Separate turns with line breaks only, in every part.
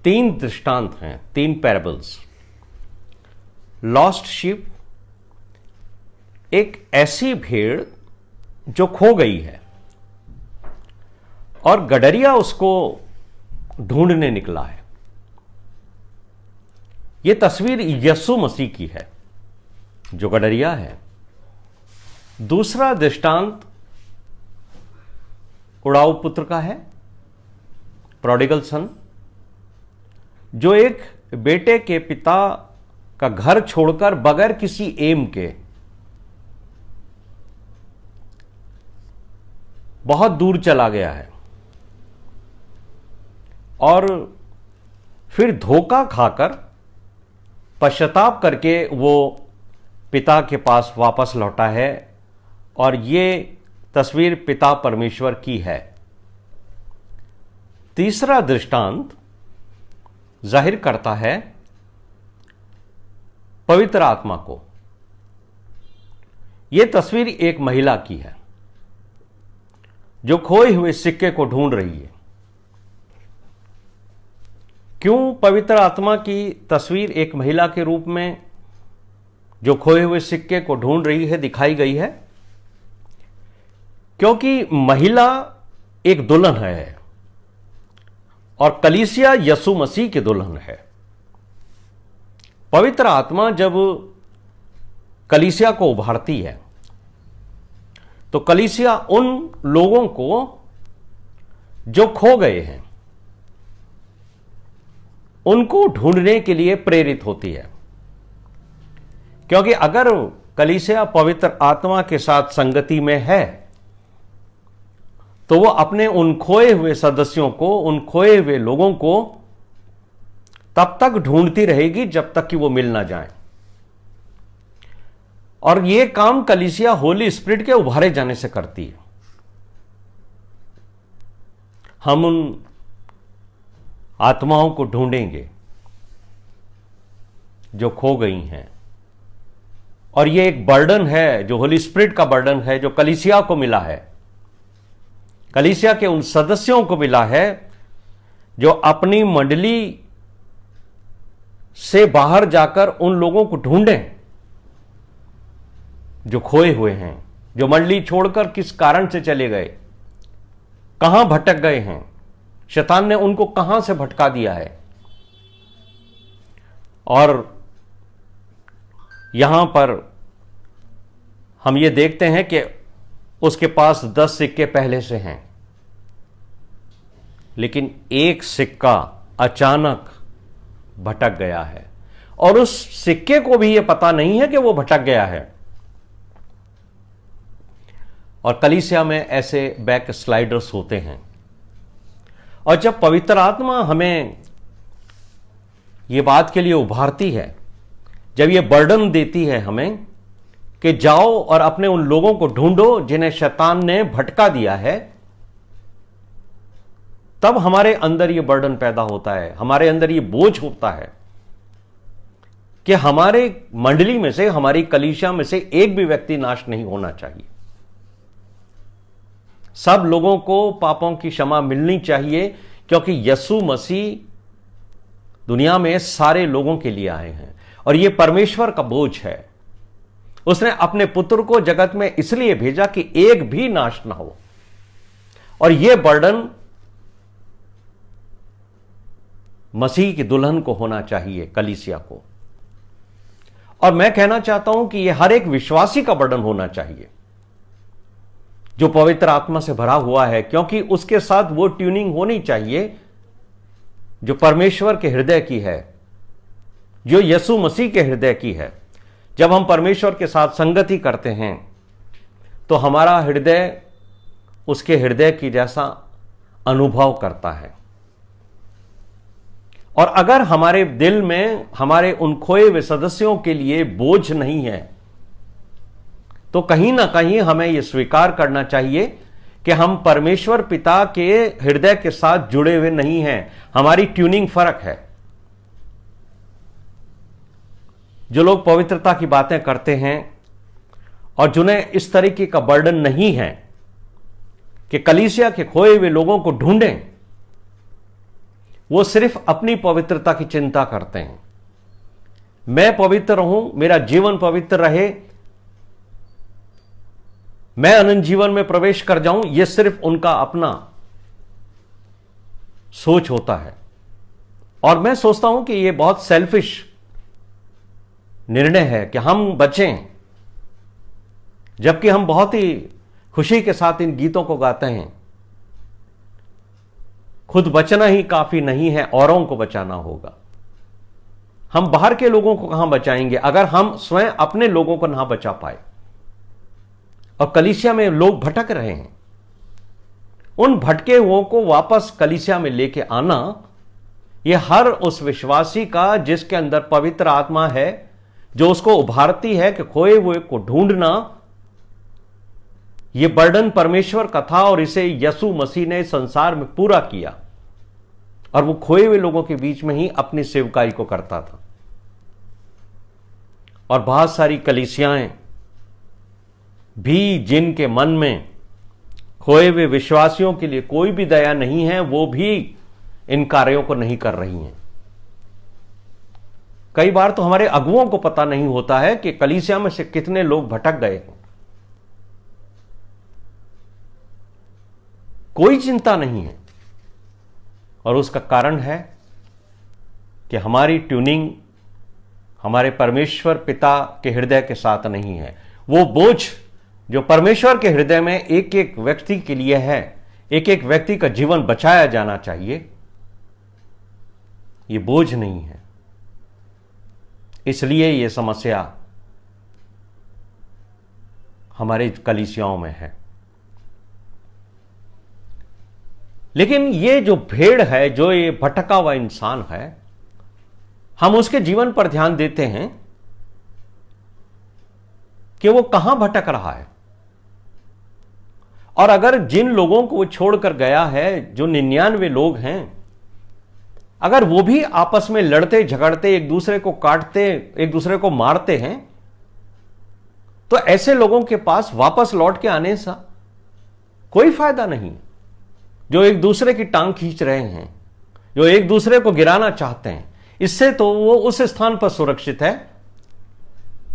तीन दृष्टांत हैं, तीन पैराबल्स। लॉस्ट शीप, एक ऐसी भेड़ जो खो गई है और गडरिया उसको ढूंढने निकला है। यह तस्वीर यीशु मसीह की है जो गडरिया है। दूसरा दृष्टांत उड़ाऊ पुत्र का है, प्रोडिगल सन, जो एक बेटे के पिता का घर छोड़कर बगैर किसी एम के बहुत दूर चला गया है और फिर धोखा खाकर पश्चाताप करके वो पिता के पास वापस लौटा है। और ये तस्वीर पिता परमेश्वर की है। तीसरा दृष्टांत जाहिर करता है पवित्र आत्मा को। यह तस्वीर एक महिला की है जो खोए हुए सिक्के को ढूंढ रही है। क्यों पवित्र आत्मा की तस्वीर एक महिला के रूप में जो खोए हुए सिक्के को ढूंढ रही है दिखाई गई है? क्योंकि महिला एक दुल्हन है और कलीसिया यीशु मसीह की दुल्हन है। पवित्र आत्मा जब कलीसिया को उभारती है तो कलीसिया उन लोगों को जो खो गए हैं उनको ढूंढने के लिए प्रेरित होती है। क्योंकि अगर कलीसिया पवित्र आत्मा के साथ संगति में है तो वो अपने उन खोए हुए सदस्यों को, उन खोए हुए लोगों को तब तक ढूंढती रहेगी जब तक कि वो मिल ना जाए। और ये काम कलीसिया होली स्पिरिट के उभारे जाने से करती है। हम उन आत्माओं को ढूंढेंगे जो खो गई हैं। और ये एक बर्डन है जो होली स्पिरिट का बर्डन है, जो कलीसिया को मिला है, कलीसिया के उन सदस्यों को मिला है जो अपनी मंडली से बाहर जाकर उन लोगों को ढूंढें जो खोए हुए हैं, जो मंडली छोड़कर किस कारण से चले गए, कहां भटक गए हैं, शैतान ने उनको कहां से भटका दिया है। और यहां पर हम ये देखते हैं कि उसके पास 10 सिक्के पहले से हैं, लेकिन एक सिक्का अचानक भटक गया है और उस सिक्के को भी यह पता नहीं है कि वो भटक गया है। और कलीसिया में ऐसे बैक स्लाइडर्स होते हैं। और जब पवित्र आत्मा हमें ये बात के लिए उभारती है, जब ये बर्डन देती है हमें कि जाओ और अपने उन लोगों को ढूंढो जिन्हें शैतान ने भटका दिया है, तब हमारे अंदर ये बर्डन पैदा होता है, हमारे अंदर ये बोझ होता है कि हमारे मंडली में से, हमारी कलीसिया में से एक भी व्यक्ति नाश नहीं होना चाहिए। सब लोगों को पापों की क्षमा मिलनी चाहिए, क्योंकि यीशु मसीह दुनिया में सारे लोगों के लिए आए हैं और यह परमेश्वर का बोझ है। उसने अपने पुत्र को जगत में इसलिए भेजा कि एक भी नाश ना हो। और यह बर्डन मसीह की दुल्हन को होना चाहिए, कलीसिया को। और मैं कहना चाहता हूं कि यह हर एक विश्वासी का बर्डन होना चाहिए जो पवित्र आत्मा से भरा हुआ है, क्योंकि उसके साथ वो ट्यूनिंग होनी चाहिए जो परमेश्वर के हृदय की है, जो यीशु मसीह के हृदय की है। जब हम परमेश्वर के साथ संगति करते हैं तो हमारा हृदय उसके हृदय की जैसा अनुभव करता है। और अगर हमारे दिल में हमारे उन खोए हुए सदस्यों के लिए बोझ नहीं है तो कहीं ना कहीं हमें यह स्वीकार करना चाहिए कि हम परमेश्वर पिता के हृदय के साथ जुड़े हुए नहीं हैं। हमारी ट्यूनिंग फर्क है। जो लोग पवित्रता की बातें करते हैं और जिन्हें इस तरीके का बर्डन नहीं है कि कलीसिया के खोए हुए लोगों को ढूंढें, वो सिर्फ अपनी पवित्रता की चिंता करते हैं। मैं पवित्र रहूं, मेरा जीवन पवित्र रहे, मैं अनंत जीवन में प्रवेश कर जाऊं, यह सिर्फ उनका अपना सोच होता है। और मैं सोचता हूं कि यह बहुत सेल्फिश निर्णय है कि हम बचें, जबकि हम बहुत ही खुशी के साथ इन गीतों को गाते हैं। खुद बचना ही काफी नहीं है, औरों को बचाना होगा। हम बाहर के लोगों को कहां बचाएंगे अगर हम स्वयं अपने लोगों को ना बचा पाए। और कलीसिया में लोग भटक रहे हैं, उन भटके हुओं को वापस कलीसिया में लेके आना, यह हर उस विश्वासी का जिसके अंदर पवित्र आत्मा है, जो उसको उभारती है कि खोए हुए को ढूंढना, यह बर्डन परमेश्वर का था और इसे यीशु मसीह ने संसार में पूरा किया और वो खोए हुए लोगों के बीच में ही अपनी सेवकाई को करता था। और बहुत सारी कलीसियाएं भी जिनके मन में खोए हुए विश्वासियों के लिए कोई भी दया नहीं है, वो भी इन कार्यों को नहीं कर रही हैं। कई बार तो हमारे अगुओं को पता नहीं होता है कि कलीसिया में से कितने लोग भटक गए हैं। कोई चिंता नहीं है। और उसका कारण है कि हमारी ट्यूनिंग हमारे परमेश्वर पिता के हृदय के साथ नहीं है। वो बोझ जो परमेश्वर के हृदय में एक एक व्यक्ति के लिए है, एक एक व्यक्ति का जीवन बचाया जाना चाहिए, ये बोझ नहीं है। इसलिए ये समस्या हमारे कलीसियाओं में है। लेकिन ये जो भेड़ है, जो ये भटका हुआ इंसान है, हम उसके जीवन पर ध्यान देते हैं कि वो कहां भटक रहा है। और अगर जिन लोगों को वो छोड़कर गया है, जो 99 लोग हैं, अगर वो भी आपस में लड़ते झगड़ते, एक दूसरे को काटते, एक दूसरे को मारते हैं, तो ऐसे लोगों के पास वापस लौट के आने से कोई फायदा नहीं। जो एक दूसरे की टांग खींच रहे हैं, जो एक दूसरे को गिराना चाहते हैं, इससे तो वो उस स्थान पर सुरक्षित है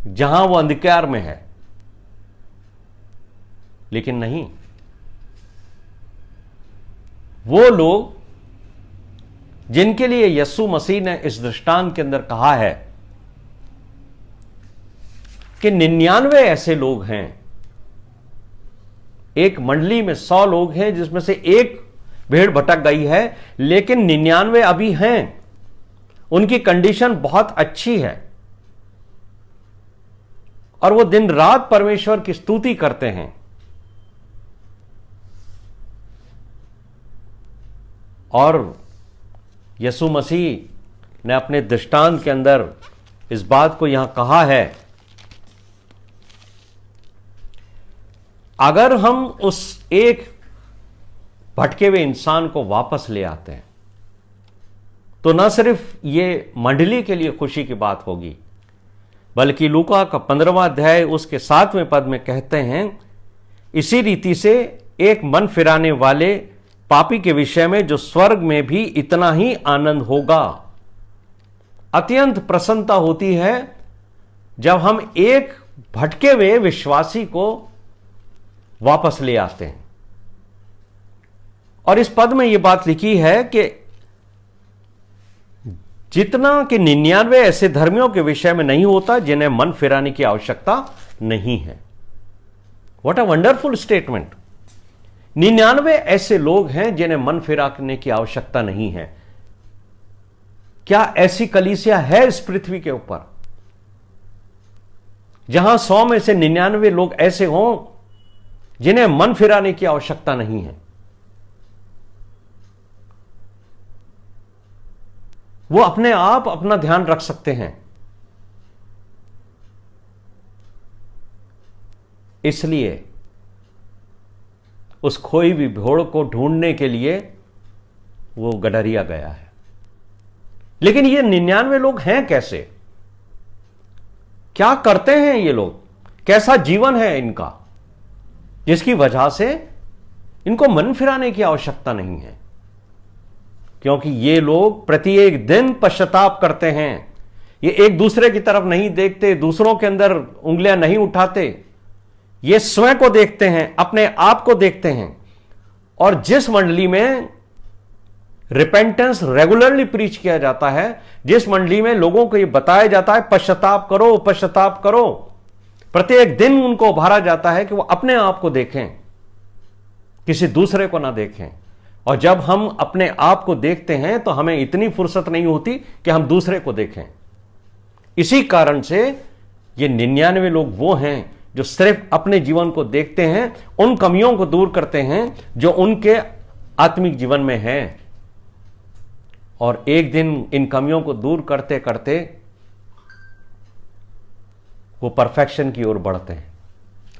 जहां वो अंधकार में है। लेकिन नहीं, वो लोग जिनके लिए यीशु मसीह ने इस दृष्टांत के अंदर कहा है कि 99 ऐसे लोग हैं, एक मंडली में 100 लोग हैं जिसमें से एक भेड़ भटक गई है, लेकिन 99 अभी हैं, उनकी कंडीशन बहुत अच्छी है और वो दिन रात परमेश्वर की स्तुति करते हैं। और यीशु मसीह ने अपने दृष्टांत के अंदर इस बात को यहां कहा है, अगर हम उस एक भटके हुए इंसान को वापस ले आते हैं तो न सिर्फ ये मंडली के लिए खुशी की बात होगी, बल्कि लूका का 15वां अध्याय उसके 7वें पद में कहते हैं, इसी रीति से एक मन फिराने वाले पापी के विषय में जो स्वर्ग में भी इतना ही आनंद होगा। अत्यंत प्रसन्नता होती है जब हम एक भटके हुए विश्वासी को वापस ले आते हैं। और इस पद में यह बात लिखी है कि जितना कि 99 ऐसे धर्मियों के विषय में नहीं होता जिन्हें मन फिराने की आवश्यकता नहीं है। What a wonderful statement. 99 ऐसे लोग हैं जिन्हें मन फिराने की आवश्यकता नहीं है। क्या ऐसी कलीसिया है इस पृथ्वी के ऊपर जहां 100 में से 99 लोग ऐसे हों जिन्हें मन फिराने की आवश्यकता नहीं है? वो अपने आप अपना ध्यान रख सकते हैं। इसलिए उस खोई हुई भेड़ को ढूंढने के लिए वो गडरिया गया है। लेकिन ये 99 लोग हैं कैसे? क्या करते हैं ये लोग? कैसा जीवन है इनका जिसकी वजह से इनको मन फिराने की आवश्यकता नहीं है? क्योंकि ये लोग प्रत्येक दिन पश्चाताप करते हैं। ये एक दूसरे की तरफ नहीं देखते, दूसरों के अंदर उंगलियां नहीं उठाते, ये स्वयं को देखते हैं, अपने आप को देखते हैं। और जिस मंडली में रिपेंटेंस रेगुलरली प्रीच किया जाता है, जिस मंडली में लोगों को यह बताया जाता है पश्चाताप करो पश्चाताप करो, प्रत्येक दिन उनको उभारा जाता है कि वो अपने आप को देखें, किसी दूसरे को ना देखें। और जब हम अपने आप को देखते हैं तो हमें इतनी फुर्सत नहीं होती कि हम दूसरे को देखें। इसी कारण से ये 99 लोग वो हैं जो सिर्फ अपने जीवन को देखते हैं, उन कमियों को दूर करते हैं जो उनके आत्मिक जीवन में हैं, और एक दिन इन कमियों को दूर करते करते वो परफेक्शन की ओर बढ़ते हैं,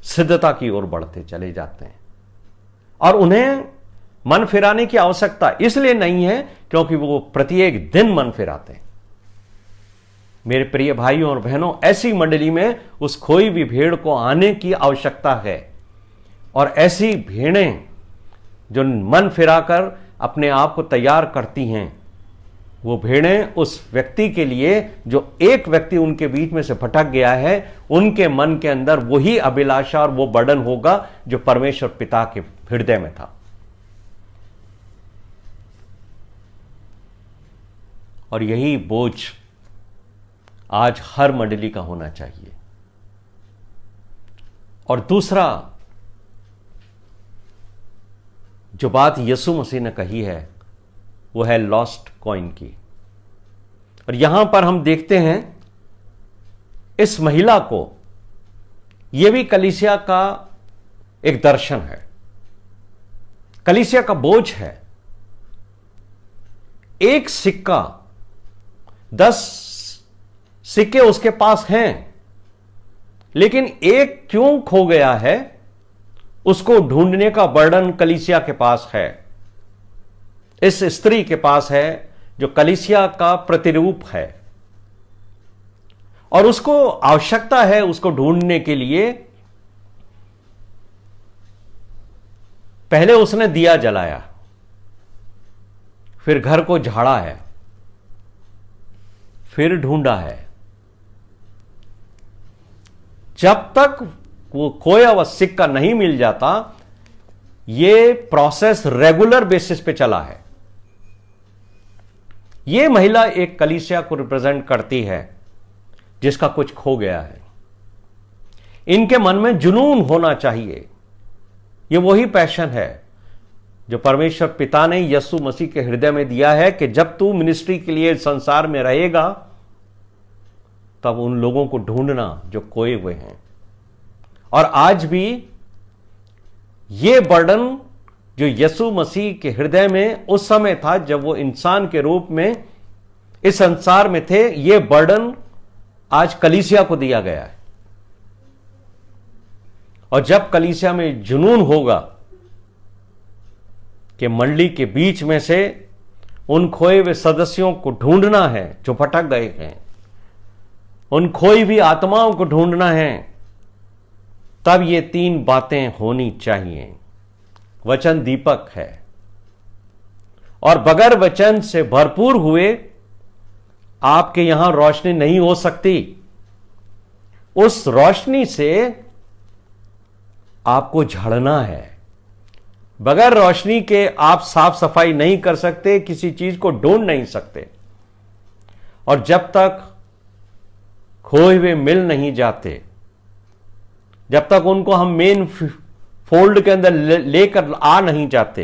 सिद्धता की ओर बढ़ते चले जाते हैं। और उन्हें मन फिराने की आवश्यकता इसलिए नहीं है क्योंकि वो प्रत्येक दिन मन फिराते हैं। मेरे प्रिय भाइयों और बहनों, ऐसी मंडली में उस खोई भी भेड़ को आने की आवश्यकता है। और ऐसी भेड़ें जो मन फिराकर अपने आप को तैयार करती हैं, वो भेड़ें उस व्यक्ति के लिए जो एक व्यक्ति उनके बीच में से भटक गया है, उनके मन के अंदर वही अभिलाषा और वो बर्डन होगा जो परमेश्वर पिता के हृदय में था। और यही बोझ आज हर मंडली का होना चाहिए। और दूसरा जो बात यीशु मसीह ने कही है वो है लॉस्ट कॉइन की। और यहां पर हम देखते हैं इस महिला को, यह भी कलीसिया का एक दर्शन है, कलीसिया का बोझ है। एक सिक्का, 10 सिक्के उसके पास हैं, लेकिन एक क्यों खो गया है, उसको ढूंढने का बर्डन कलीसिया के पास है, इस स्त्री के पास है जो कलीसिया का प्रतिरूप है। और उसको आवश्यकता है उसको ढूंढने के लिए। पहले उसने दिया जलाया, फिर घर को झाड़ा है, फिर ढूंढा है। जब तक वो खोया हुआ सिक्का नहीं मिल जाता, ये प्रोसेस रेगुलर बेसिस पे चला है। ये महिला एक कलीसिया को रिप्रेजेंट करती है जिसका कुछ खो गया है। इनके मन में जुनून होना चाहिए। ये वही पैशन है जो परमेश्वर पिता ने यीशु मसीह के हृदय में दिया है कि जब तू मिनिस्ट्री के लिए संसार में रहेगा तब उन लोगों को ढूंढना जो खोए हुए हैं। और आज भी ये बर्डन जो यीशु मसीह के हृदय में उस समय था जब वो इंसान के रूप में इस संसार में थे, ये बर्डन आज कलीसिया को दिया गया है। और जब कलीसिया में जुनून होगा कि मंडली के बीच में से उन खोए हुए सदस्यों को ढूंढना है जो भटक गए हैं, उन खोई हुई आत्माओं को ढूंढना है, तब ये 3 बातें होनी चाहिए। वचन दीपक है, और बगैर वचन से भरपूर हुए आपके यहां रोशनी नहीं हो सकती। उस रोशनी से आपको झड़ना है। बगैर रोशनी के आप साफ सफाई नहीं कर सकते, किसी चीज को ढूंढ नहीं सकते। और जब तक खोए हुए मिल नहीं जाते, जब तक उनको हम मेन फोल्ड के अंदर लेकर आ नहीं जाते,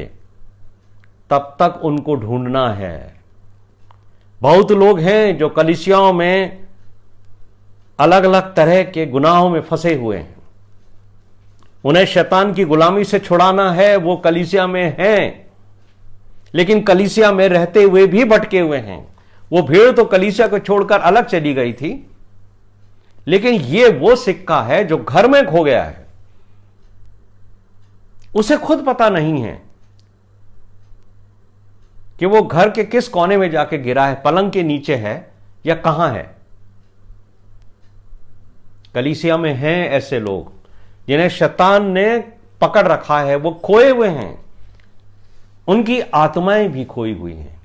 तब तक उनको ढूंढना है। बहुत लोग हैं जो कलीसियाओं में अलग अलग तरह के गुनाहों में फंसे हुए हैं। उन्हें शैतान की गुलामी से छुड़ाना है, वो कलीसिया में हैं, लेकिन कलीसिया में रहते हुए भी भटके हुए हैं। वो भीड़ तो कलीसिया को छोड़कर अलग चली गई थी, लेकिन ये वो सिक्का है जो घर में खो गया है। उसे खुद पता नहीं है कि वो घर के किस कोने में जाके गिरा है, पलंग के नीचे है या कहां है। कलीसिया में हैं ऐसे लोग जिन्हें शैतान ने पकड़ रखा है, वो खोए हुए हैं, उनकी आत्माएं भी खोई हुई हैं।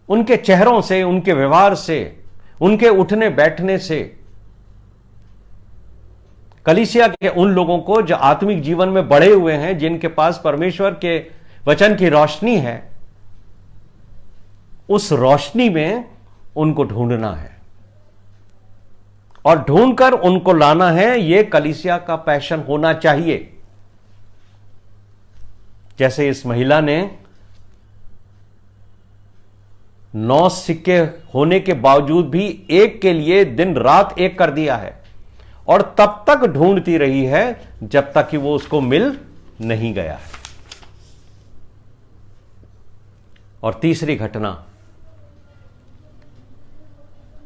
उनके चेहरों से, उनके व्यवहार से, उनके उठने बैठने से कलीसिया के उन लोगों को जो आत्मिक जीवन में बढ़े हुए हैं, जिनके पास परमेश्वर के वचन की रोशनी है, उस रोशनी में उनको ढूंढना है और ढूंढकर उनको लाना है। यह कलीसिया का पैशन होना चाहिए। जैसे इस महिला ने 9 सिक्के होने के बावजूद भी एक के लिए दिन रात एक कर दिया है और तब तक ढूंढती रही है जब तक कि वो उसको मिल नहीं गया है। और तीसरी घटना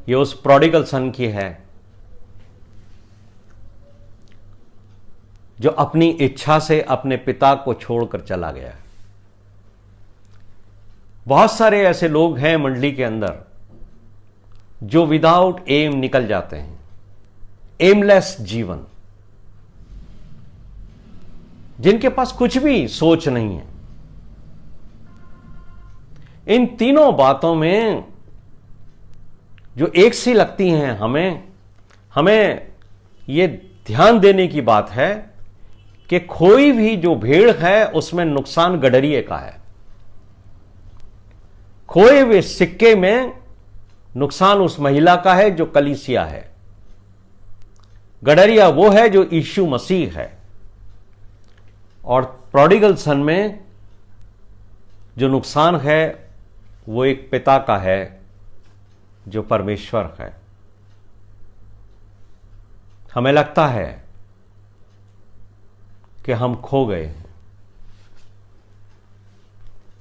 ये उस प्रोडिगल सन की है जो अपनी इच्छा से अपने पिता को छोड़कर चला गया है। बहुत सारे ऐसे लोग हैं मंडली के अंदर जो विदाउट एम निकल जाते हैं, एमलेस जीवन, जिनके पास कुछ भी सोच नहीं है। इन तीनों बातों में जो एक सी लगती हैं, हमें यह ध्यान देने की बात है कि कोई भी जो भेड़ है उसमें नुकसान गडरिये का है। खोए हुए सिक्के में नुकसान उस महिला का है जो कलीसिया है। गडरिया वो है जो यीशु मसीह है। और प्रोडिगल सन में जो नुकसान है वो एक पिता का है जो परमेश्वर है। हमें लगता है कि हम खो गए हैं,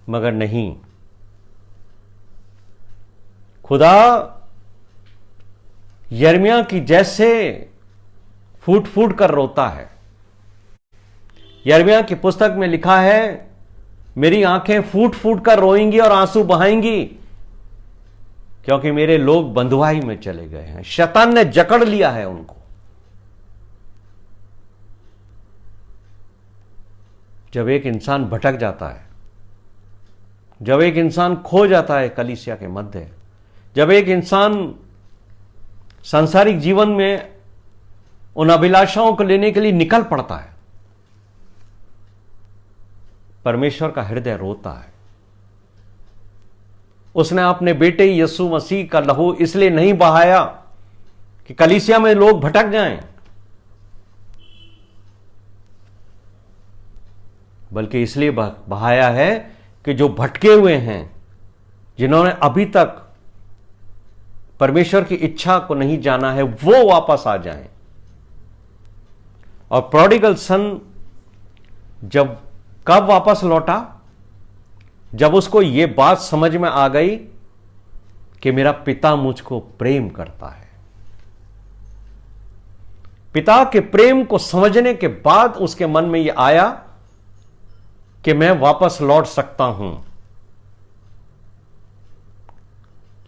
मगर नहीं। खुदा यिर्मयाह की जैसे फूट फूट कर रोता है। यिर्मयाह की पुस्तक में लिखा है, मेरी आंखें फूट फूट कर रोएंगी और आंसू बहाएंगी, क्योंकि मेरे लोग बंधुआई में चले गए हैं। शैतान ने जकड़ लिया है उनको। जब एक इंसान भटक जाता है, जब एक इंसान खो जाता है कलीसिया के मध्य, जब एक इंसान सांसारिक जीवन में उन अभिलाषाओं को लेने के लिए निकल पड़ता है, परमेश्वर का हृदय रोता है। उसने अपने बेटे यीशु मसीह का लहू इसलिए नहीं बहाया कि कलीसिया में लोग भटक जाएं, बल्कि इसलिए बहाया है कि जो भटके हुए हैं, जिन्होंने अभी तक परमेश्वर की इच्छा को नहीं जाना है, वो वापस आ जाएं। और प्रोडिगल सन जब कब वापस लौटा? जब उसको यह बात समझ में आ गई कि मेरा पिता मुझको प्रेम करता है। पिता के प्रेम को समझने के बाद उसके मन में यह आया कि मैं वापस लौट सकता हूं।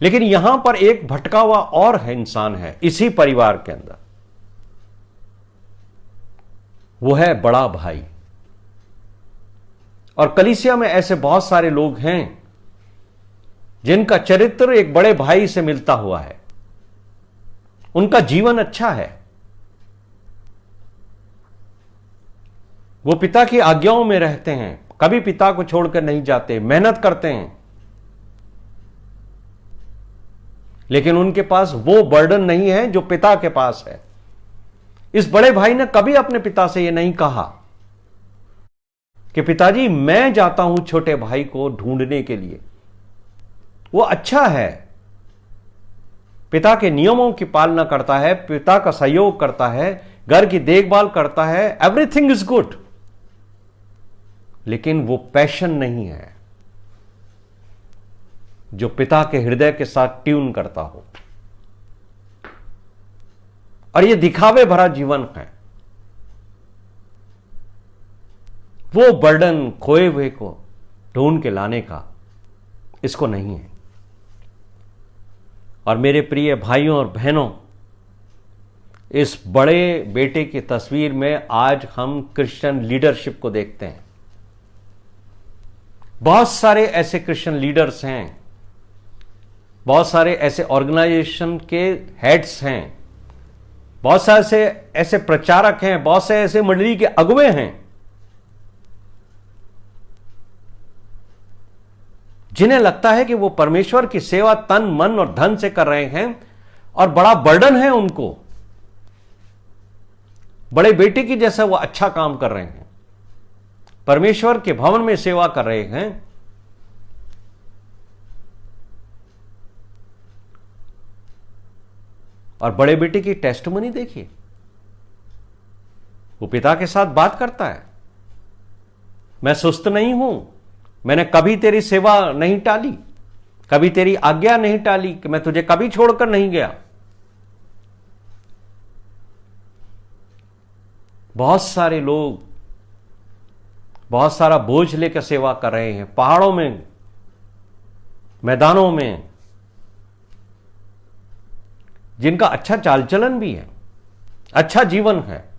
लेकिन यहां पर एक भटका हुआ और है इंसान है इसी परिवार के अंदर, वो है बड़ा भाई। और कलीसिया में ऐसे बहुत सारे लोग हैं जिनका चरित्र एक बड़े भाई से मिलता हुआ है। उनका जीवन अच्छा है, वो पिता की आज्ञाओं में रहते हैं, कभी पिता को छोड़कर नहीं जाते, मेहनत करते हैं, लेकिन उनके पास वो बर्डन नहीं है जो पिता के पास है। इस बड़े भाई ने कभी अपने पिता से यह नहीं कहा कि पिताजी मैं जाता हूं छोटे भाई को ढूंढने के लिए। वो अच्छा है, पिता के नियमों की पालना करता है, पिता का सहयोग करता है, घर की देखभाल करता है, एवरीथिंग इज गुड, लेकिन वो पैशन नहीं है जो पिता के हृदय के साथ ट्यून करता हो। और ये दिखावे भरा जीवन है। वो बर्डन खोए हुए को ढूंढ के लाने का इसको नहीं है। और मेरे प्रिय भाइयों और बहनों, इस बड़े बेटे की तस्वीर में आज हम क्रिश्चियन लीडरशिप को देखते हैं। बहुत सारे ऐसे क्रिश्चियन लीडर्स हैं बहुत सारे ऐसे ऑर्गेनाइजेशन के हेड्स हैं, बहुत सारे ऐसे प्रचारक हैं, बहुत से ऐसे मंडली के अगुवे हैं जिन्हें लगता है कि वो परमेश्वर की सेवा तन मन और धन से कर रहे हैं और बड़ा बर्डन है उनको, बड़े बेटे की जैसा वो अच्छा काम कर रहे हैं, परमेश्वर के भवन में सेवा कर रहे हैं। और बड़े बेटे की टेस्टमनी देखिए, वो पिता के साथ बात करता है, मैं सुस्त नहीं हूं, मैंने कभी तेरी सेवा नहीं टाली, कभी तेरी आज्ञा नहीं टाली, कि मैं तुझे कभी छोड़कर नहीं गया। बहुत सारे लोग बहुत सारा बोझ लेकर सेवा कर रहे हैं, पहाड़ों में, मैदानों में, जिनका अच्छा चाल चलन भी है, अच्छा जीवन है,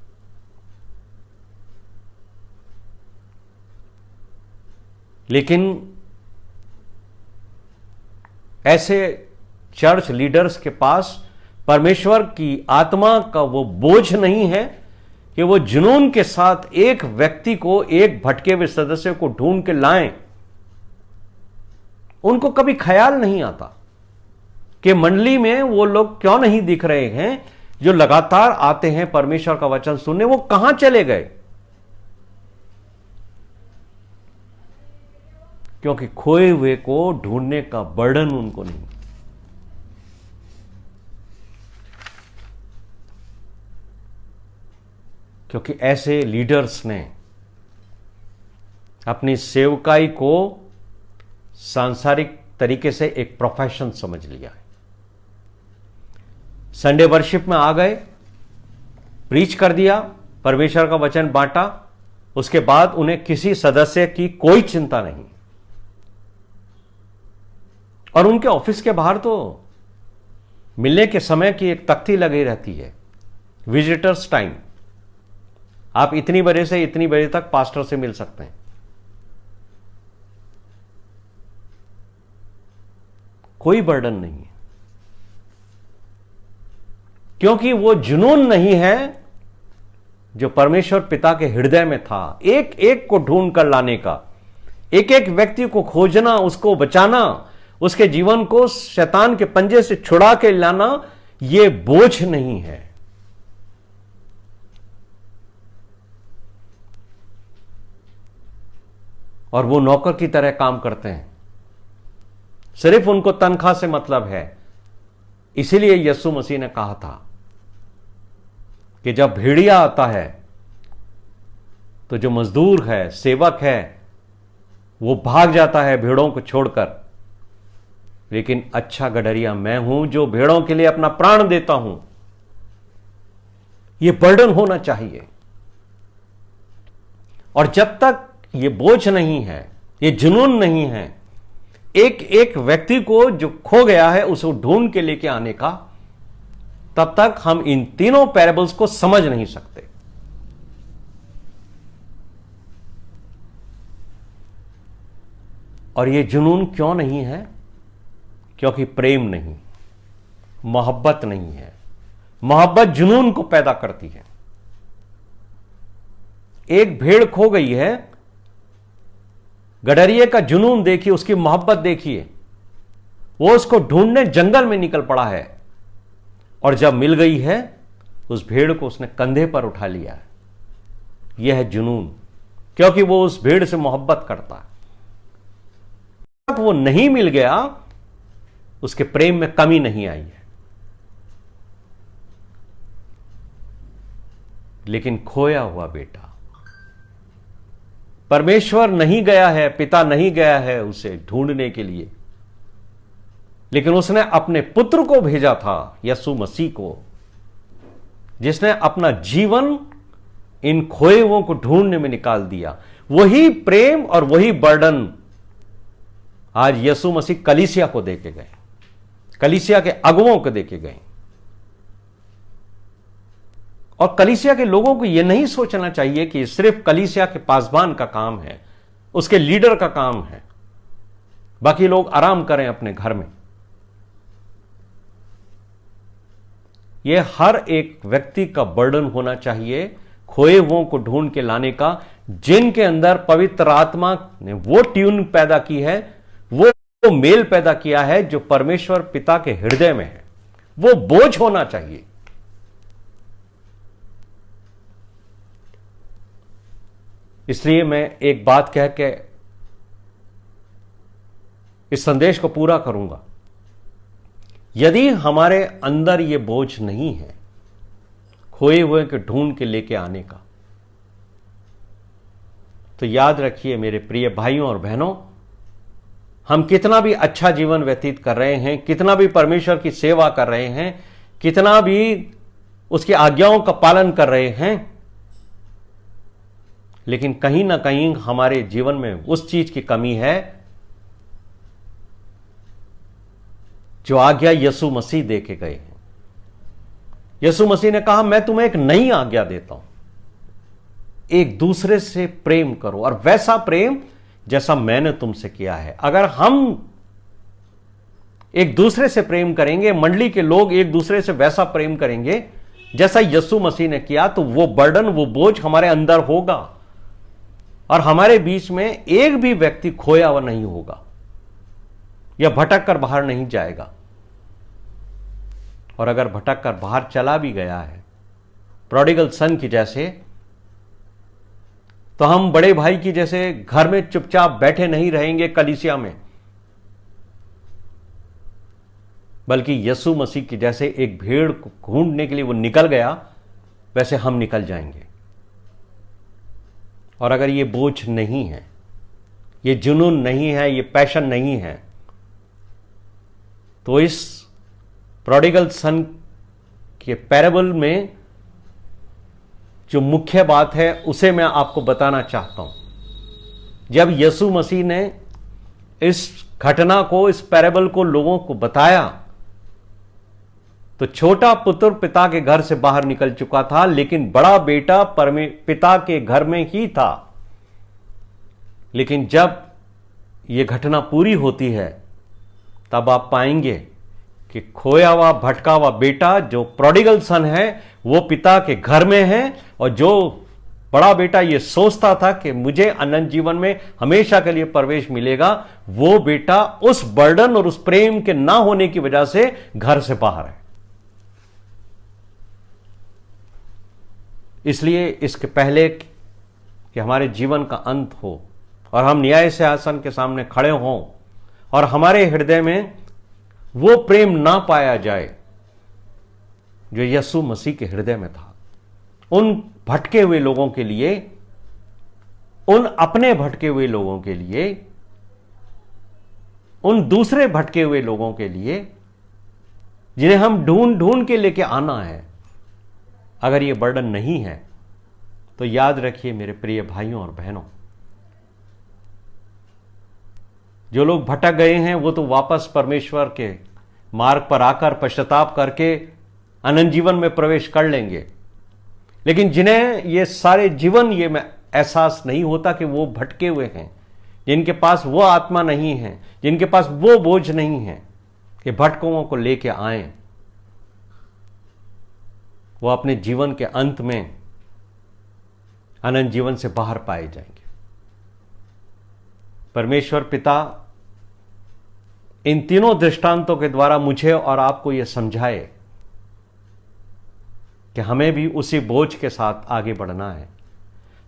लेकिन ऐसे चर्च लीडर्स के पास परमेश्वर की आत्मा का वो बोझ नहीं है कि वो जुनून के साथ एक व्यक्ति को, एक भटके हुए सदस्य को ढूंढ के लाएं। उनको कभी ख्याल नहीं आता कि मंडली में वो लोग क्यों नहीं दिख रहे हैं जो लगातार आते हैं परमेश्वर का वचन सुनने, वो कहां चले गए? क्योंकि खोए हुए को ढूंढने का बर्डन उनको नहीं। क्योंकि ऐसे लीडर्स ने अपनी सेवकाई को सांसारिक तरीके से एक प्रोफेशन समझ लिया है। संडे वर्शिप में आ गए, प्रीच कर दिया, परमेश्वर का वचन बांटा, उसके बाद उन्हें किसी सदस्य की कोई चिंता नहीं। और उनके ऑफिस के बाहर तो मिलने के समय की एक तख्ती लगी रहती है, विजिटर्स टाइम, आप इतनी बजे से इतनी बजे तक पास्टर से मिल सकते हैं। कोई बर्डन नहीं है, क्योंकि वो जुनून नहीं है जो परमेश्वर पिता के हृदय में था, एक एक को ढूंढ कर लाने का, एक एक व्यक्ति को खोजना, उसको बचाना, उसके जीवन को शैतान के पंजे से छुड़ा के लाना। ये बोझ नहीं है। और वो नौकर की तरह काम करते हैं, सिर्फ उनको तनख्वाह से मतलब है। इसीलिए यीशु मसीह ने कहा था कि जब भेड़िया आता है तो जो मजदूर है, सेवक है, वो भाग जाता है भेड़ों को छोड़कर, लेकिन अच्छा गडरिया मैं हूं जो भेड़ों के लिए अपना प्राण देता हूं। यह बर्डन होना चाहिए। और जब तक ये बोझ नहीं है, ये जुनून नहीं है, एक एक व्यक्ति को जो खो गया है उसे ढूंढ के लेके आने का, तब तक हम इन तीनों पैराबल्स को समझ नहीं सकते। और ये जुनून क्यों नहीं है? क्योंकि प्रेम नहीं, मोहब्बत नहीं है। मोहब्बत जुनून को पैदा करती है। एक भेड़ खो गई है, गडरिये का जुनून देखिए, उसकी मोहब्बत देखिए, वो उसको ढूंढने जंगल में निकल पड़ा है, और जब मिल गई है उस भेड़ को उसने कंधे पर उठा लिया है। यह है जुनून, क्योंकि वो उस भेड़ से मोहब्बत करता है। जब वो नहीं मिल गया, उसके प्रेम में कमी नहीं आई है। लेकिन खोया हुआ बेटा, परमेश्वर नहीं गया है, पिता नहीं गया है उसे ढूंढने के लिए, लेकिन उसने अपने पुत्र को भेजा था, यीशु मसीह को, जिसने अपना जीवन इन खोए हुओं को ढूंढने में निकाल दिया। वही प्रेम और वही बर्डन आज यीशु मसीह कलीसिया को देके गए, कलीसिया के अगुवों को देके गए। और कलीसिया के लोगों को यह नहीं सोचना चाहिए कि सिर्फ कलीसिया के पासबान का काम है, उसके लीडर का काम है, बाकी लोग आराम करें अपने घर में। यह हर एक व्यक्ति का बर्डन होना चाहिए, खोए हुओं को ढूंढ के लाने का, जिनके अंदर पवित्र आत्मा ने वो ट्यून पैदा की है, वो मेल पैदा किया है जो परमेश्वर पिता के हृदय में है। वो बोझ होना चाहिए। इसलिए मैं एक बात कह के इस संदेश को पूरा करूंगा। यदि हमारे अंदर यह बोझ नहीं है खोए हुए के ढूंढ के लेके आने का, तो याद रखिए मेरे प्रिय भाइयों और बहनों, हम कितना भी अच्छा जीवन व्यतीत कर रहे हैं, कितना भी परमेश्वर की सेवा कर रहे हैं, कितना भी उसकी आज्ञाओं का पालन कर रहे हैं, लेकिन कहीं ना कहीं हमारे जीवन में उस चीज की कमी है जो आज्ञा यीशु मसीह दे के गए हैं। यीशु मसीह ने कहा, मैं तुम्हें एक नई आज्ञा देता हूं, एक दूसरे से प्रेम करो, और वैसा प्रेम जैसा मैंने तुमसे किया है। अगर हम एक दूसरे से प्रेम करेंगे, मंडली के लोग एक दूसरे से वैसा प्रेम करेंगे जैसा यीशु मसीह ने किया, तो वो बर्डन, वो बोझ हमारे अंदर होगा और हमारे बीच में एक भी व्यक्ति खोया हुआ नहीं होगा या भटक कर बाहर नहीं जाएगा। और अगर भटक कर बाहर चला भी गया है प्रोडिगल सन की जैसे, तो हम बड़े भाई की जैसे घर में चुपचाप बैठे नहीं रहेंगे कलीसिया में, बल्कि यीशु मसीह की जैसे एक भेड़ को ढूंढने के लिए वो निकल गया, वैसे हम निकल जाएंगे। और अगर ये बोझ नहीं है, ये जुनून नहीं है, ये पैशन नहीं है, तो इस प्रोडिगल सन के पैराबल में जो मुख्य बात है उसे मैं आपको बताना चाहता हूं। जब यीशु मसीह ने इस घटना को, इस पैराबल को लोगों को बताया, तो छोटा पुत्र पिता के घर से बाहर निकल चुका था, लेकिन बड़ा बेटा पिता के घर में ही था। लेकिन जब यह घटना पूरी होती है, तब आप पाएंगे कि खोया हुआ, भटका हुआ बेटा जो प्रोडिगल सन है, वो पिता के घर में है, और जो बड़ा बेटा ये सोचता था कि मुझे अनंत जीवन में हमेशा के लिए प्रवेश मिलेगा, वो बेटा उस बर्डन और उस प्रेम के ना होने की वजह से घर से बाहर है। इसलिए इसके पहले कि हमारे जीवन का अंत हो और हम न्याय सिंहासन के सामने खड़े हों और हमारे हृदय में वो प्रेम ना पाया जाए जो यीशु मसीह के हृदय में था, उन भटके हुए लोगों के लिए, उन अपने भटके हुए लोगों के लिए, उन दूसरे भटके हुए लोगों के लिए जिन्हें हम ढूंढ ढूंढ के लेके आना है, अगर ये बर्डन नहीं है, तो याद रखिए मेरे प्रिय भाइयों और बहनों, जो लोग भटक गए हैं वो तो वापस परमेश्वर के मार्ग पर आकर पश्चाताप करके अनंत जीवन में प्रवेश कर लेंगे। लेकिन जिन्हें ये सारे जीवन ये में एहसास नहीं होता कि वो भटके हुए हैं, जिनके पास वो आत्मा नहीं है, जिनके पास वो बोझ नहीं है कि भटकों को लेके आए, वो अपने जीवन के अंत में अनंत जीवन से बाहर पाए जाएंगे। परमेश्वर पिता इन तीनों दृष्टांतों के द्वारा मुझे और आपको यह समझाए कि हमें भी उसी बोझ के साथ आगे बढ़ना है,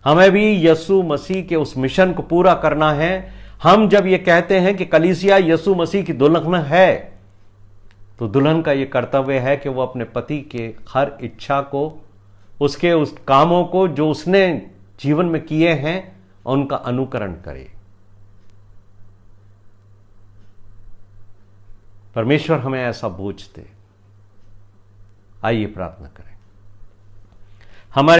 हमें भी यीशु मसीह के उस मिशन को पूरा करना है। हम जब ये कहते हैं कि कलीसिया यीशु मसीह की दुल्हन है, तो दुल्हन का ये कर्तव्य है कि वो अपने पति के हर इच्छा को, उसके उस कामों को जो उसने जीवन में किए हैं, उनका अनुकरण करे। परमेश्वर हमें ऐसा बोझ दे। आइए प्रार्थना करें। हमारे